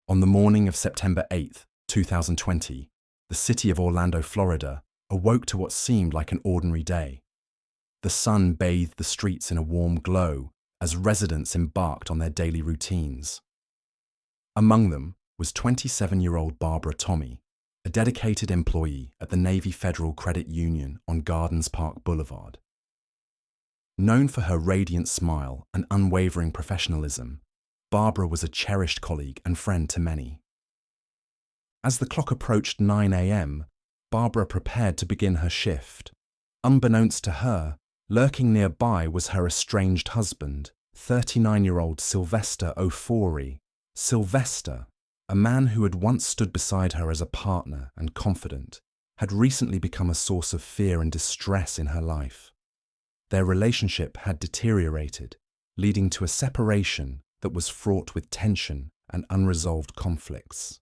On the morning of September 8, 2020, the city of Orlando, Florida, awoke to what seemed like an ordinary day. The sun bathed the streets in a warm glow as residents embarked on their daily routines. Among them was 27-year-old Barbara Tommey, a dedicated employee at the Navy Federal Credit Union on Gardens Park Boulevard. Known for her radiant smile and unwavering professionalism, Barbara was a cherished colleague and friend to many. As the clock approached 9 a.m., Barbara prepared to begin her shift. Unbeknownst to her, lurking nearby was her estranged husband, 39-year-old Sylvester Ofori. Sylvester, a man who had once stood beside her as a partner and confidant, had recently become a source of fear and distress in her life. Their relationship had deteriorated, leading to a separation that was fraught with tension and unresolved conflicts.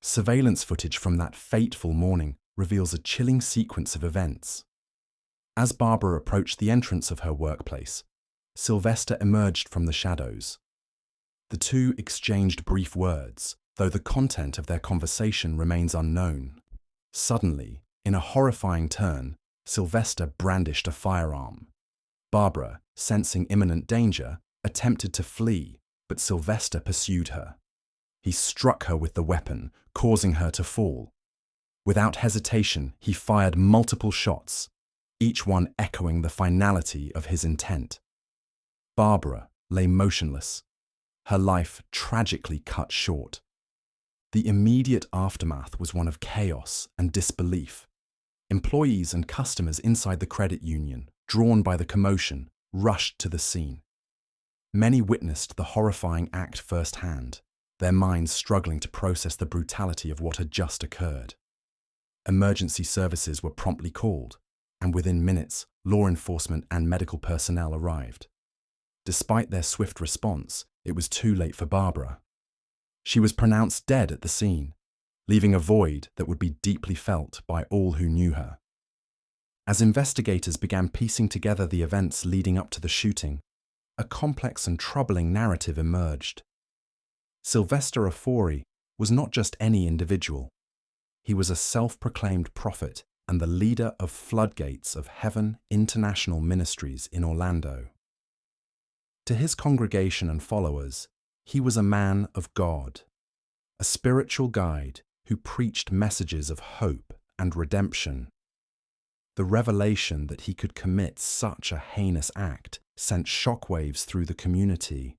Surveillance footage from that fateful morning reveals a chilling sequence of events. As Barbara approached the entrance of her workplace, Sylvester emerged from the shadows. The two exchanged brief words, though the content of their conversation remains unknown. Suddenly, in a horrifying turn, Sylvester brandished a firearm. Barbara, sensing imminent danger, attempted to flee, but Sylvester pursued her. He struck her with the weapon, causing her to fall. Without hesitation, he fired multiple shots, each one echoing the finality of his intent. Barbara lay motionless, her life tragically cut short. The immediate aftermath was one of chaos and disbelief. Employees and customers inside the credit union, drawn by the commotion, rushed to the scene. Many witnessed the horrifying act firsthand, their minds struggling to process the brutality of what had just occurred. Emergency services were promptly called, and within minutes, law enforcement and medical personnel arrived. Despite their swift response, it was too late for Barbara. She was pronounced dead at the scene, leaving a void that would be deeply felt by all who knew her. As investigators began piecing together the events leading up to the shooting, a complex and troubling narrative emerged. Sylvester Ofori was not just any individual. He was a self-proclaimed prophet and the leader of Floodgates of Heaven International Ministries in Orlando. To his congregation and followers, he was a man of God, a spiritual guide who preached messages of hope and redemption. The revelation that he could commit such a heinous act sent shockwaves through the community.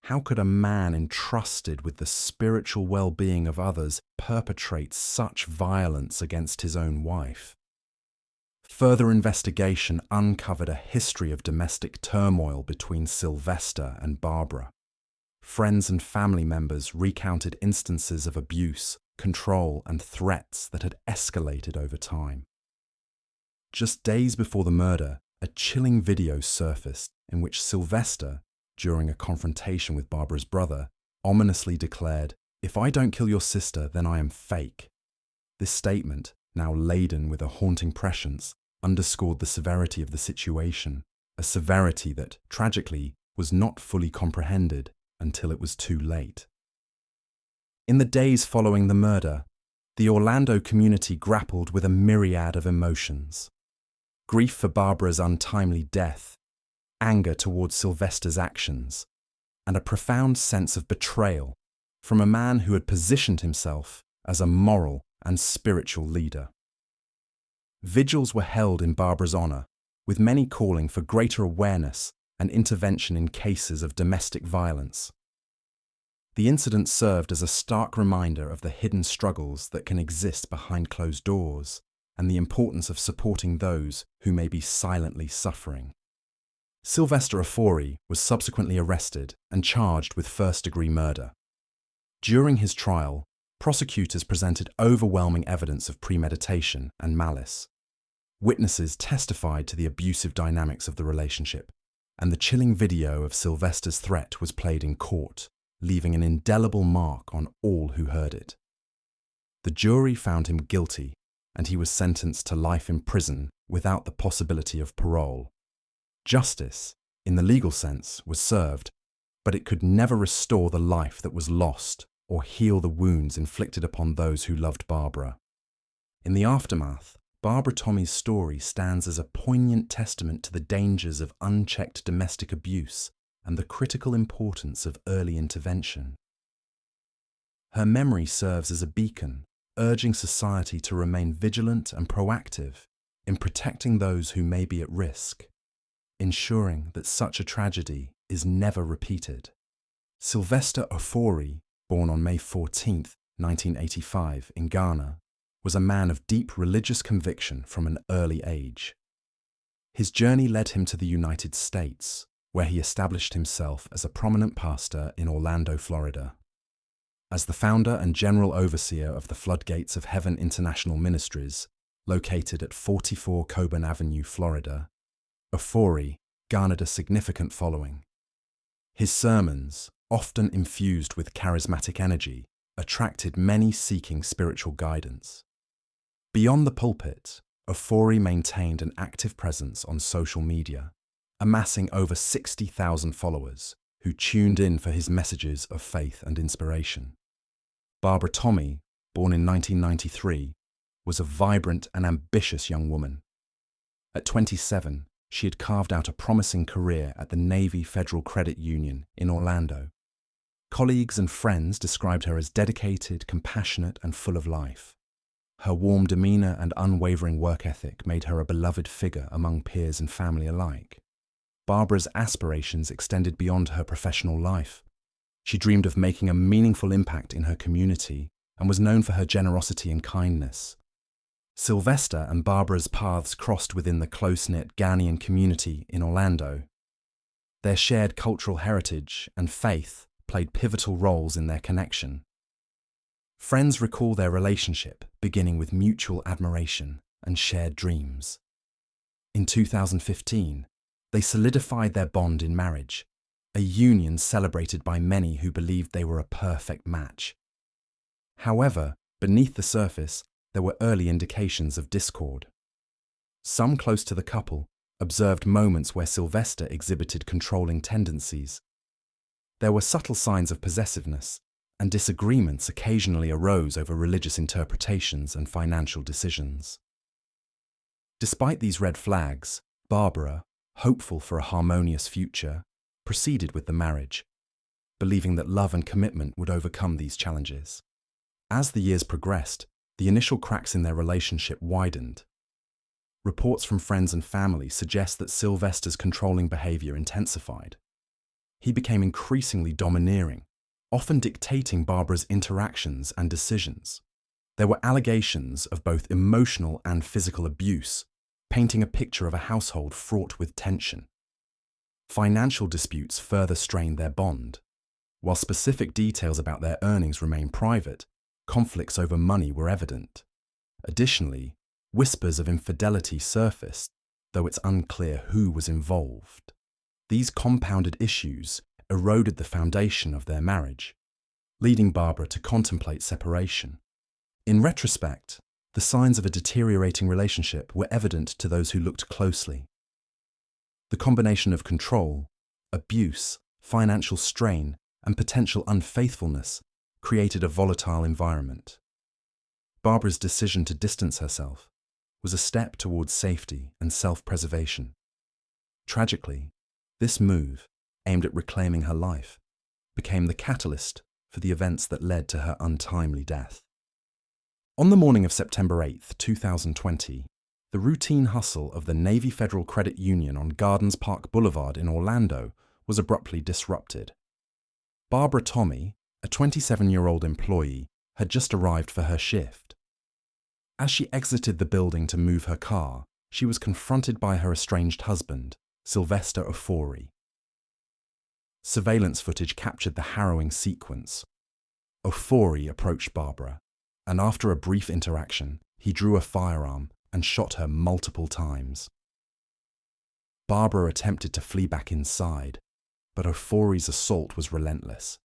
How could a man entrusted with the spiritual well-being of others perpetrate such violence against his own wife? Further investigation uncovered a history of domestic turmoil between Sylvester and Barbara. Friends and family members recounted instances of abuse, control, and threats that had escalated over time. Just days before the murder, a chilling video surfaced in which Sylvester, during a confrontation with Barbara's brother, ominously declared, "If I don't kill your sister, then I am fake." This statement, now laden with a haunting prescience, underscored the severity of the situation, a severity that, tragically, was not fully comprehended until it was too late. In the days following the murder, the Orlando community grappled with a myriad of emotions. Grief for Barbara's untimely death, anger towards Sylvester's actions, and a profound sense of betrayal from a man who had positioned himself as a moral and spiritual leader. Vigils were held in Barbara's honor, with many calling for greater awareness and intervention in cases of domestic violence. The incident served as a stark reminder of the hidden struggles that can exist behind closed doors and the importance of supporting those who may be silently suffering. Sylvester Ofori was subsequently arrested and charged with first-degree murder. During his trial, prosecutors presented overwhelming evidence of premeditation and malice. Witnesses testified to the abusive dynamics of the relationship, and the chilling video of Sylvester's threat was played in court, leaving an indelible mark on all who heard it. The jury found him guilty, and he was sentenced to life in prison without the possibility of parole. Justice, in the legal sense, was served, but it could never restore the life that was lost or heal the wounds inflicted upon those who loved Barbara. In the aftermath, Barbara Tommey's story stands as a poignant testament to the dangers of unchecked domestic abuse and the critical importance of early intervention. Her memory serves as a beacon, urging society to remain vigilant and proactive in protecting those who may be at risk, ensuring that such a tragedy is never repeated. Sylvester Ofori, born on May 14, 1985, in Ghana, was a man of deep religious conviction from an early age. His journey led him to the United States, where he established himself as a prominent pastor in Orlando, Florida. As the founder and general overseer of the Floodgates of Heaven International Ministries, located at 44 Coburn Avenue, Florida, Ofori garnered a significant following. His sermons, often infused with charismatic energy, attracted many seeking spiritual guidance. Beyond the pulpit, Ofori maintained an active presence on social media, amassing over 60,000 followers who tuned in for his messages of faith and inspiration. Barbara Tommey, born in 1993, was a vibrant and ambitious young woman. At 27, she had carved out a promising career at the Navy Federal Credit Union in Orlando. Colleagues and friends described her as dedicated, compassionate, and full of life. Her warm demeanor and unwavering work ethic made her a beloved figure among peers and family alike. Barbara's aspirations extended beyond her professional life. She dreamed of making a meaningful impact in her community and was known for her generosity and kindness. Sylvester and Barbara's paths crossed within the close-knit Ghanaian community in Orlando. Their shared cultural heritage and faith played pivotal roles in their connection. Friends recall their relationship beginning with mutual admiration and shared dreams. In 2015, they solidified their bond in marriage, a union celebrated by many who believed they were a perfect match. However, beneath the surface, there were early indications of discord. Some close to the couple observed moments where Sylvester exhibited controlling tendencies. There were subtle signs of possessiveness, and disagreements occasionally arose over religious interpretations and financial decisions. Despite these red flags, Barbara, hopeful for a harmonious future, proceeded with the marriage, believing that love and commitment would overcome these challenges. As the years progressed, the initial cracks in their relationship widened. Reports from friends and family suggest that Sylvester's controlling behavior intensified. He became increasingly domineering, often dictating Barbara's interactions and decisions. There were allegations of both emotional and physical abuse, painting a picture of a household fraught with tension. Financial disputes further strained their bond. While specific details about their earnings remained private, conflicts over money were evident. Additionally, whispers of infidelity surfaced, though it's unclear who was involved. These compounded issues eroded the foundation of their marriage, leading Barbara to contemplate separation. In retrospect, the signs of a deteriorating relationship were evident to those who looked closely. The combination of control, abuse, financial strain, and potential unfaithfulness created a volatile environment. Barbara's decision to distance herself was a step towards safety and self-preservation. Tragically, this move, aimed at reclaiming her life, became the catalyst for the events that led to her untimely death. On the morning of September 8, 2020, the routine hustle of the Navy Federal Credit Union on Gardens Park Boulevard in Orlando was abruptly disrupted. Barbara Tommey, a 27-year-old employee, had just arrived for her shift. As she exited the building to move her car, she was confronted by her estranged husband, Sylvester Ofori. Surveillance footage captured the harrowing sequence. Ofori approached Barbara, and after a brief interaction, he drew a firearm and shot her multiple times. Barbara attempted to flee back inside, but Ofori's assault was relentless.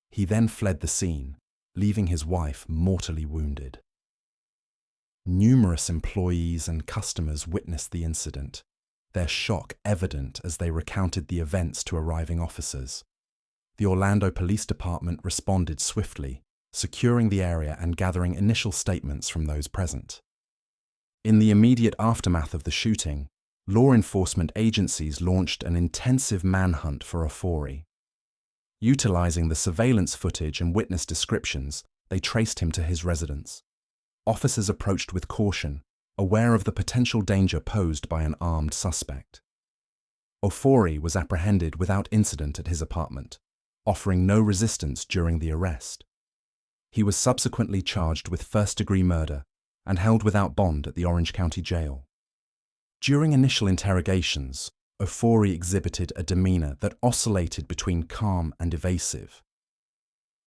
He then fled the scene, leaving his wife mortally wounded. Numerous employees and customers witnessed the incident, their shock evident as they recounted the events to arriving officers. The Orlando Police Department responded swiftly, securing the area and gathering initial statements from those present. In the immediate aftermath of the shooting, law enforcement agencies launched an intensive manhunt for Ofori. Utilizing the surveillance footage and witness descriptions, they traced him to his residence. Officers approached with caution, aware of the potential danger posed by an armed suspect. Ofori was apprehended without incident at his apartment, offering no resistance during the arrest. He was subsequently charged with first-degree murder and held without bond at the Orange County Jail. During initial interrogations, Ofori exhibited a demeanor that oscillated between calm and evasive.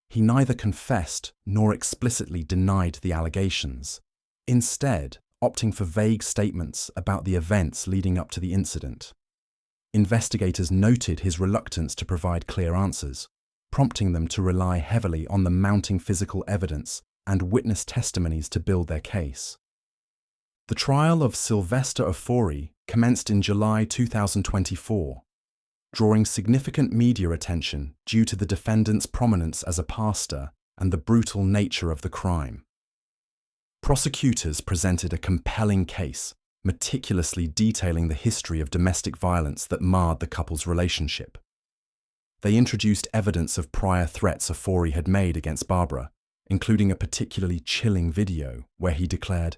He neither confessed nor explicitly denied the allegations, instead opting for vague statements about the events leading up to the incident. Investigators noted his reluctance to provide clear answers, prompting them to rely heavily on the mounting physical evidence and witness testimonies to build their case. The trial of Sylvester Ofori commenced in July 2024, drawing significant media attention due to the defendant's prominence as a pastor and the brutal nature of the crime. Prosecutors presented a compelling case, meticulously detailing the history of domestic violence that marred the couple's relationship. They introduced evidence of prior threats Ofori had made against Barbara, including a particularly chilling video where he declared,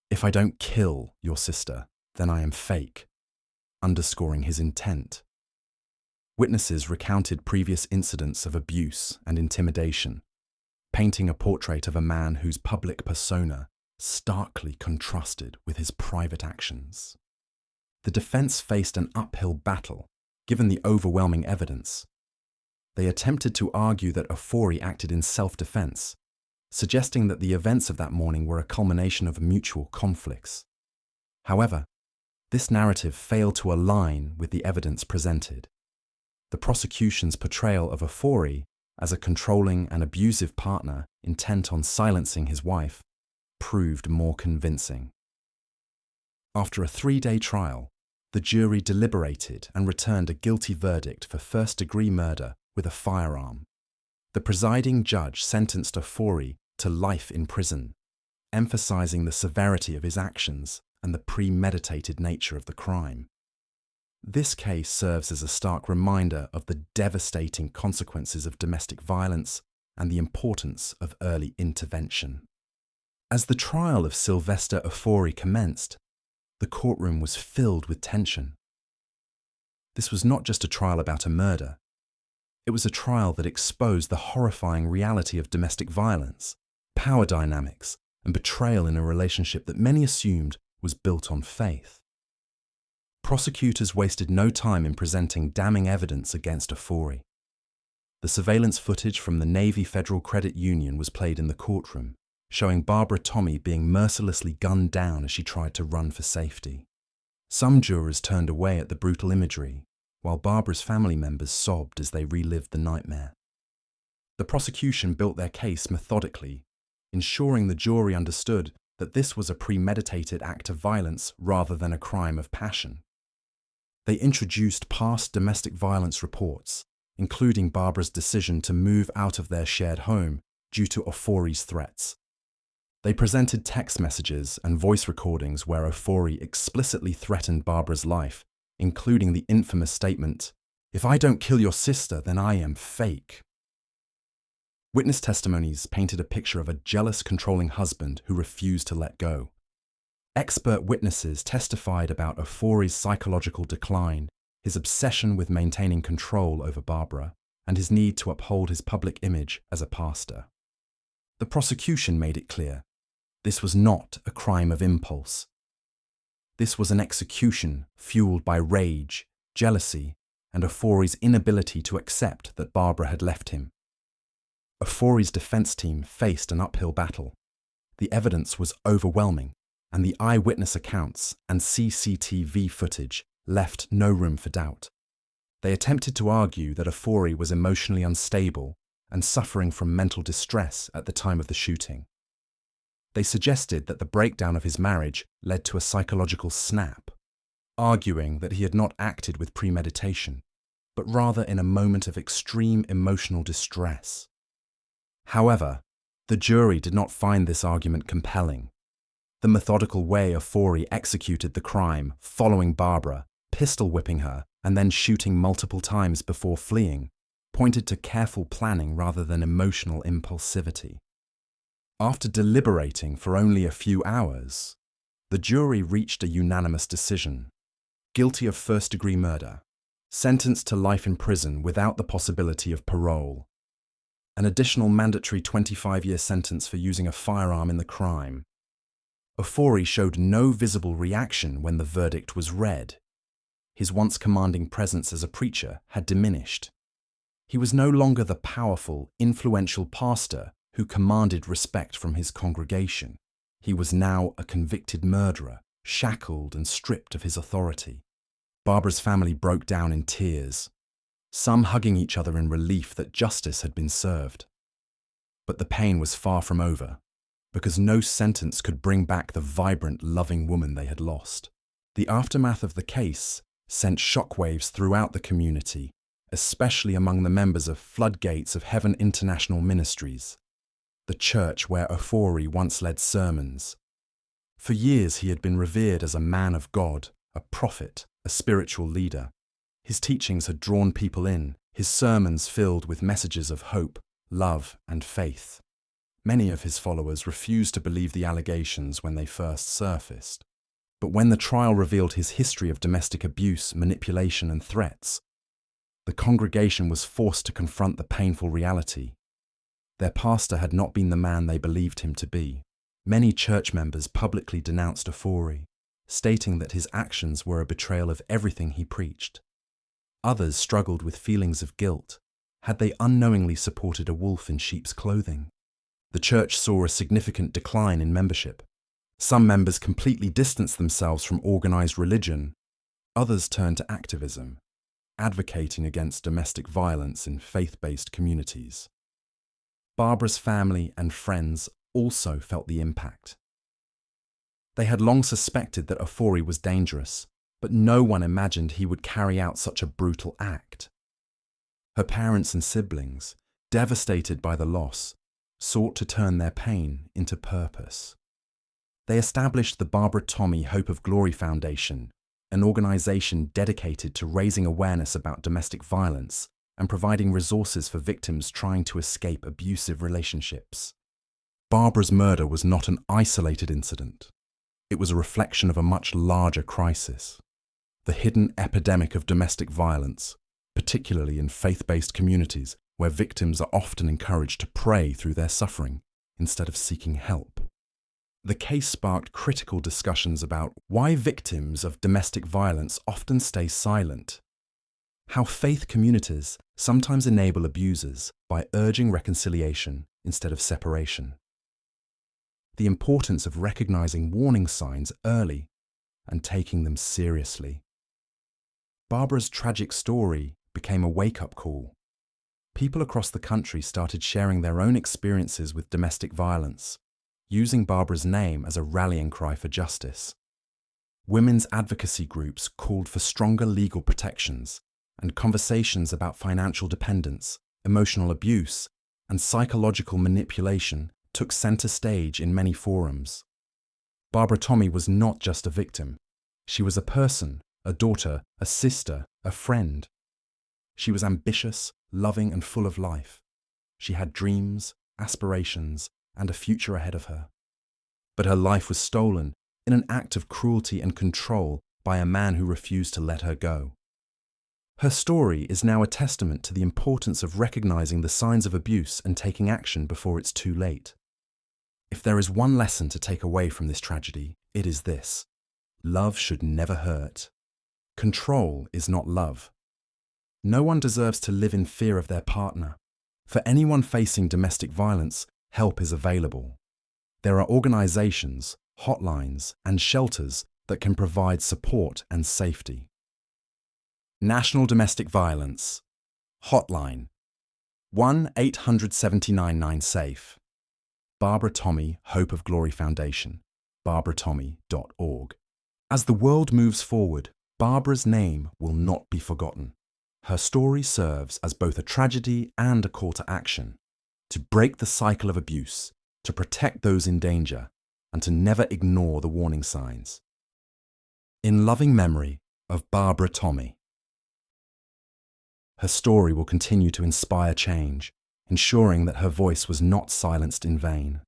"If I don't kill your sister, then I am fake," underscoring his intent. Witnesses recounted previous incidents of abuse and intimidation, painting a portrait of a man whose public persona starkly contrasted with his private actions. The defense faced an uphill battle, given the overwhelming evidence. They attempted to argue that Ofori acted in self-defense, suggesting that the events of that morning were a culmination of mutual conflicts. However, this narrative failed to align with the evidence presented. The prosecution's portrayal of Ofori as a controlling and abusive partner intent on silencing his wife proved more convincing. After a 3-day trial, the jury deliberated and returned a guilty verdict for first-degree murder with a firearm. The presiding judge sentenced Ofori to life in prison, emphasizing the severity of his actions and the premeditated nature of the crime. This case serves as a stark reminder of the devastating consequences of domestic violence and the importance of early intervention. As the trial of Sylvester Ofori commenced, the courtroom was filled with tension. This was not just a trial about a murder. It was a trial that exposed the horrifying reality of domestic violence, power dynamics, and betrayal in a relationship that many assumed was built on faith. Prosecutors wasted no time in presenting damning evidence against Ofori. The surveillance footage from the Navy Federal Credit Union was played in the courtroom, showing Barbara Tommey being mercilessly gunned down as she tried to run for safety. Some jurors turned away at the brutal imagery, while Barbara's family members sobbed as they relived the nightmare. The prosecution built their case methodically, ensuring the jury understood that this was a premeditated act of violence rather than a crime of passion. They introduced past domestic violence reports, including Barbara's decision to move out of their shared home due to Ofori's threats. They presented text messages and voice recordings where Ofori explicitly threatened Barbara's life, including the infamous statement, "If I don't kill your sister, then I am fake." Witness testimonies painted a picture of a jealous, controlling husband who refused to let go. Expert witnesses testified about Ofori's psychological decline, his obsession with maintaining control over Barbara, and his need to uphold his public image as a pastor. The prosecution made it clear this was not a crime of impulse. This was an execution fueled by rage, jealousy, and Ofori's inability to accept that Barbara had left him. Ofori's defense team faced an uphill battle. The evidence was overwhelming, and the eyewitness accounts and CCTV footage left no room for doubt. They attempted to argue that Ofori was emotionally unstable and suffering from mental distress at the time of the shooting. They suggested that the breakdown of his marriage led to a psychological snap, arguing that he had not acted with premeditation, but rather in a moment of extreme emotional distress. However, The jury did not find this argument compelling. The methodical way Ofori executed the crime, following Barbara, pistol whipping her, and then shooting multiple times before fleeing, pointed to careful planning rather than emotional impulsivity. After deliberating for only a few hours, the jury reached a unanimous decision: guilty of first-degree murder, sentenced to life in prison without the possibility of parole, an additional mandatory 25-year sentence for using a firearm in the crime. Ofori showed no visible reaction when the verdict was read. His once commanding presence as a preacher had diminished. He was no longer the powerful, influential pastor who commanded respect from his congregation. He was now a convicted murderer, shackled and stripped of his authority. Barbara's family broke down in tears, some hugging each other in relief that justice had been served. But the pain was far from over, because no sentence could bring back the vibrant, loving woman they had lost. The aftermath of the case sent shockwaves throughout the community, especially among the members of Floodgates of Heaven International Ministries, the church where Ofori once led sermons. For years he had been revered as a man of God, a prophet, a spiritual leader. His teachings had drawn people in, his sermons filled with messages of hope, love, and faith. Many of his followers refused to believe the allegations when they first surfaced. But when the trial revealed his history of domestic abuse, manipulation, and threats, the congregation was forced to confront the painful reality. Their pastor had not been the man they believed him to be. Many church members publicly denounced Ofori, stating that his actions were a betrayal of everything he preached. Others struggled with feelings of guilt. Had they unknowingly supported a wolf in sheep's clothing? The church saw a significant decline in membership. Some members completely distanced themselves from organized religion. Others turned to activism, advocating against domestic violence in faith-based communities. Barbara's family and friends also felt the impact. They had long suspected that Ofori was dangerous, but no one imagined he would carry out such a brutal act. Her parents and siblings, devastated by the loss, sought to turn their pain into purpose. They established the Barbara Tommey Hope of Glory Foundation, an organization dedicated to raising awareness about domestic violence and providing resources for victims trying to escape abusive relationships. Barbara's murder was not an isolated incident. It was a reflection of a much larger crisis, the hidden epidemic of domestic violence, particularly in faith-based communities where victims are often encouraged to pray through their suffering instead of seeking help. The case sparked critical discussions about why victims of domestic violence often stay silent, how faith communities sometimes enable abusers by urging reconciliation instead of separation, the importance of recognizing warning signs early and taking them seriously. Barbara's tragic story became a wake-up call. People across the country started sharing their own experiences with domestic violence, using Barbara's name as a rallying cry for justice. Women's advocacy groups called for stronger legal protections, and conversations about financial dependence, emotional abuse, and psychological manipulation took center stage in many forums. Barbara Tommey was not just a victim. She was a person, a daughter, a sister, a friend. She was ambitious, loving, and full of life. She had dreams, aspirations, and a future ahead of her. But her life was stolen in an act of cruelty and control by a man who refused to let her go. Her story is now a testament to the importance of recognizing the signs of abuse and taking action before it's too late. If there is one lesson to take away from this tragedy, it is this: love should never hurt. Control is not love. No one deserves to live in fear of their partner. For anyone facing domestic violence, help is available. There are organizations, hotlines, and shelters that can provide support and safety. National Domestic Violence Hotline 1-800-79-9-SAFE. Barbara Tommey Hope of Glory Foundation, barbaratommy.org. As the world moves forward, Barbara's name will not be forgotten. Her story serves as both a tragedy and a call to action, to break the cycle of abuse, to protect those in danger, and to never ignore the warning signs. In loving memory of Barbara Tommey. Her story will continue to inspire change, ensuring that her voice was not silenced in vain.